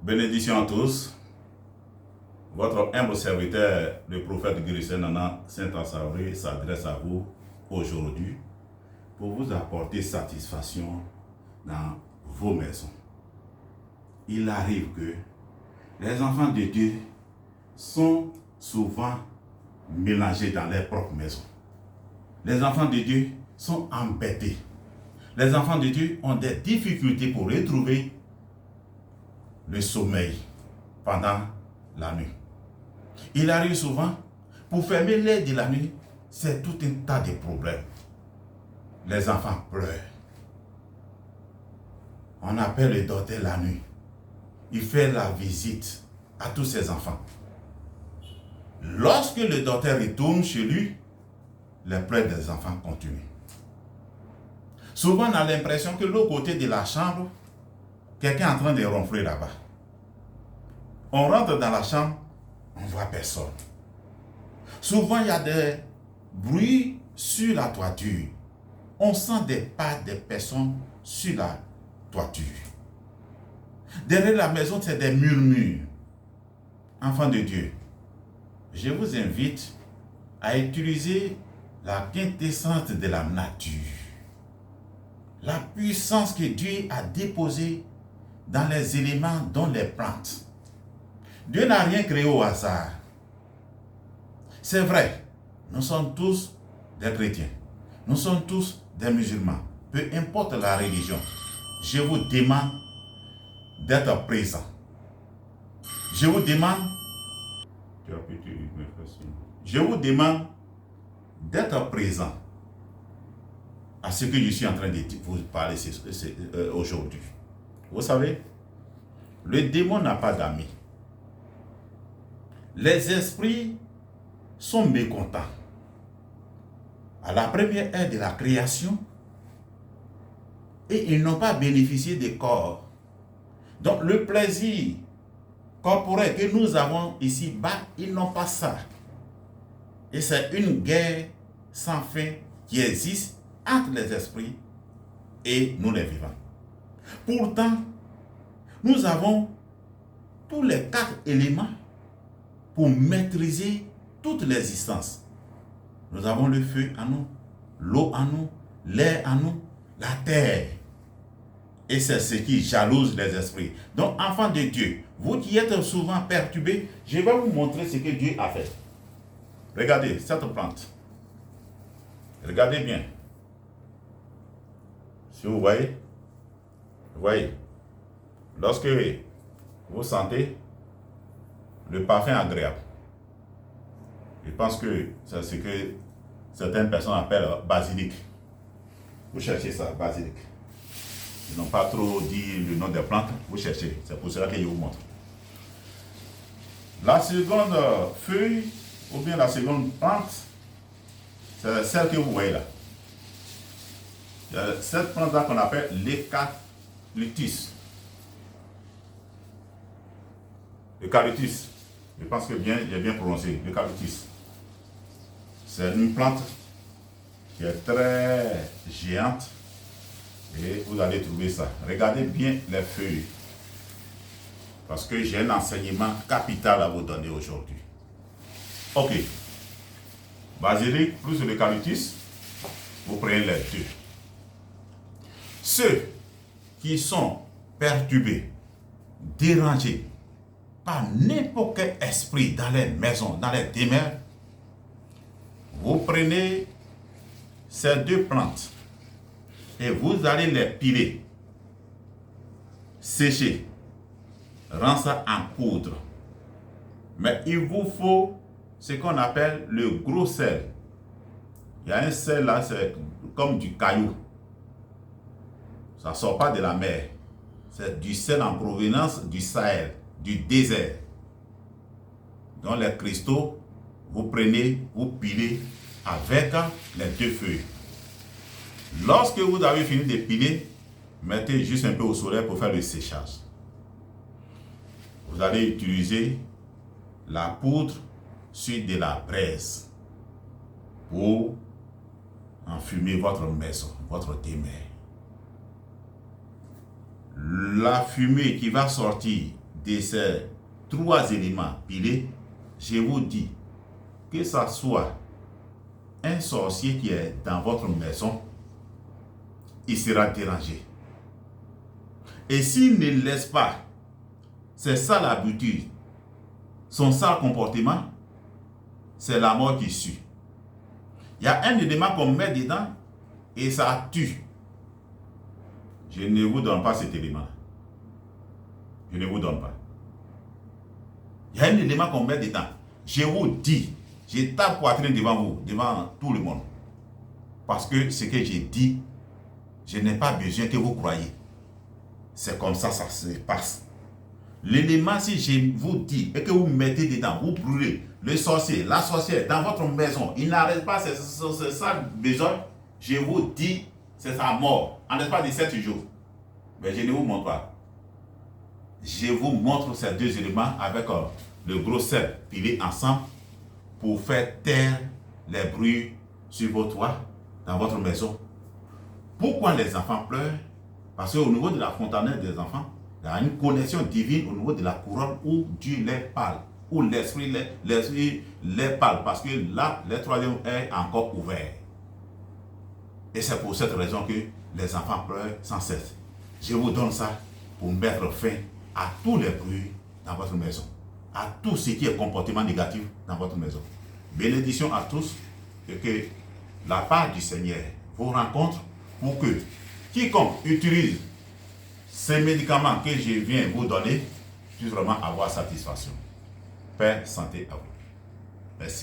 Bénédictions à tous. Votre humble serviteur, le prophète Guérissé Nana Saint-Ansavry, s'adresse à vous aujourd'hui pour vous apporter satisfaction dans vos maisons. Il arrive que les enfants de Dieu sont souvent mélangés dans leur propre maison. Les enfants de Dieu sont embêtés. Les enfants de Dieu ont des difficultés pour retrouver le sommeil pendant la nuit. Il arrive souvent, pour fermer l'air de la nuit, c'est tout un tas de problèmes. Les enfants pleurent. On appelle le docteur la nuit. Il fait la visite à tous ses enfants. Lorsque le docteur retourne chez lui, les pleurs des enfants continuent. Souvent, on a l'impression que de l'autre côté de la chambre, quelqu'un est en train de ronfler là-bas. On rentre dans la chambre, on ne voit personne. Souvent, il y a des bruits sur la toiture. On sent des pas des personnes sur la toiture. Derrière la maison, c'est des murmures. Enfants de Dieu, je vous invite à utiliser la quintessence de la nature. La puissance que Dieu a déposée dans les éléments, dont les plantes. Dieu n'a rien créé au hasard. C'est vrai, nous sommes tous des chrétiens. Nous sommes tous des musulmans. Peu importe la religion, je vous demande d'être présent. Je vous demande d'être présent à ce que je suis en train de vous parler aujourd'hui. Vous savez, le démon n'a pas d'amis. Les esprits sont mécontents. À la première ère de la création, et ils n'ont pas bénéficié des corps. Donc le plaisir corporel que nous avons ici-bas, ils n'ont pas ça. Et c'est une guerre sans fin qui existe entre les esprits et nous les vivants. Pourtant, nous avons tous les 4 éléments pour maîtriser toute l'existence. Nous avons le feu en nous, l'eau en nous, l'air en nous, la terre. Et c'est ce qui jalouse les esprits. Donc, enfants de Dieu, vous qui êtes souvent perturbés, je vais vous montrer ce que Dieu a fait. Regardez cette plante. Regardez bien. Si vous voyez, lorsque vous sentez le parfum agréable, je pense que c'est ce que certaines personnes appellent basilic. Vous cherchez ça, basilic. Ils n'ont pas trop dit le nom des plantes, vous cherchez. C'est pour cela que je vous montre. La seconde feuille, ou bien la seconde plante, c'est celle que vous voyez là. Il y a cette plante-là qu'on appelle l'eucalyptus. L'eucalyptus. Je pense que j'ai bien prononcé, l'eucalyptus. C'est une plante qui est très géante et vous allez trouver ça. Regardez bien les feuilles parce que j'ai un enseignement capital à vous donner aujourd'hui. Ok. Basilic plus l'eucalyptus, vous prenez les deux. Ceux qui sont perturbés, dérangés par n'importe quel esprit dans les maisons, dans les demeures, vous prenez ces 2 plantes et vous allez les piler, sécher, rendre ça en poudre. Mais il vous faut ce qu'on appelle le gros sel. Il y a un sel là, c'est comme du caillou. Ça ne sort pas de la mer. C'est du sel en provenance du Sahel, du désert. Donc les cristaux, vous prenez, vous pilez avec les 2 feuilles. Lorsque vous avez fini de piler, mettez juste un peu au soleil pour faire le séchage. Vous allez utiliser la poudre sur de la braise pour enfumer votre maison, votre demeure. La fumée qui va sortir de ces 3 éléments pilés, je vous dis que ça soit un sorcier qui est dans votre maison, il sera dérangé. Et s'il ne laisse pas, c'est ça l'habitude, son sale comportement, c'est la mort qui suit. Il y a un élément qu'on met dedans et ça tue. Je ne vous donne pas cet élément. Je ne vous donne pas. Il y a un élément qu'on met dedans. Je vous dis, je tape poitrine devant vous, devant tout le monde. Parce que ce que j'ai dit, je n'ai pas besoin que vous croyiez. C'est comme ça, ça se passe. L'élément, si je vous dis et que vous mettez dedans, vous brûlez le sorcier, la sorcière dans votre maison, il n'arrête pas, c'est ça besoin. Je vous dis, c'est sa mort en l'espace de 7 jours. Mais je ne vous montre pas. Je vous montre ces 2 éléments avec le gros sel pilé ensemble pour faire taire les bruits sur vos toits, dans votre maison. Pourquoi les enfants pleurent? Parce qu'au niveau de la fontanelle des enfants, il y a une connexion divine au niveau de la couronne où Dieu les parle, où l'esprit les parle, parce que là, le 3e est encore ouvert. Et c'est pour cette raison que les enfants pleurent sans cesse. Je vous donne ça pour mettre fin à tous les bruits dans votre maison, à tout ce qui est comportement négatif dans votre maison. Bénédiction à tous et que la part du Seigneur vous rencontre pour que quiconque utilise ces médicaments que je viens vous donner puisse vraiment avoir satisfaction. Paix, santé à vous. Merci.